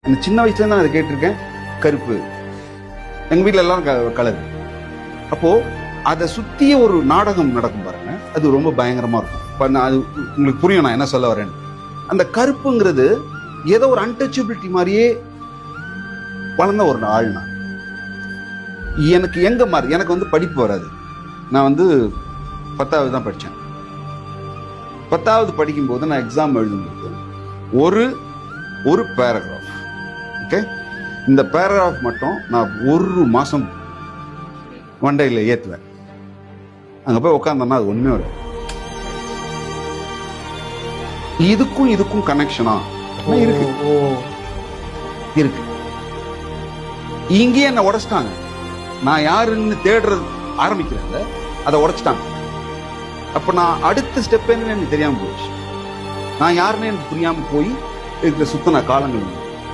இந்த சின்ன வயசுல இருந்து நான் அதை கேட்டிருக்கேன். கருப்பு எங்க வீட்டுல எல்லாரும் கலர். அப்போ அதை சுத்திய ஒரு நாடகம் நடக்கும் பாருங்க, அது ரொம்ப பயங்கரமா இருக்கும். இப்ப நான் அது உங்களுக்கு புரியும் நான் என்ன சொல்ல வரேன். அந்த கருப்புங்கிறது ஏதோ ஒரு அன்டச்சபிலிட்டி மாதிரியே வளர்ந்த ஒரு ஆள். நான் எனக்கு எங்க மாதிரி எனக்கு வந்து படிப்பு வராது. நான் வந்து 10வது தான் படித்தேன். 10வது படிக்கும்போது நான் எக்ஸாம் எழுதும்போது ஒரு பேராகிராஃப், ஓகே, இந்த பேராகிராஃப் மட்டும் நான் 1 மாசம் மண்டையில் ஏற்றுவேன். அங்கே போய் உட்காந்தோன்னா அது ஒன்றுமே வரும். இதுக்கும் கனெக்ஷனா இருக்கு. இங்கேயே என்ன உடைச்சிட்டாங்க. நான் யாருன்னு தேடுறது ஆரம்பிக்கிறேன், அதை உடைச்சிட்டாங்க. அப்ப நான் அடுத்த ஸ்டெப் என்னன்னு எனக்கு தெரியாம போயிடுச்சு. நான் யாருன்னு எனக்கு புரியாம போய் இருக்கிற சுத்தின காலங்கள்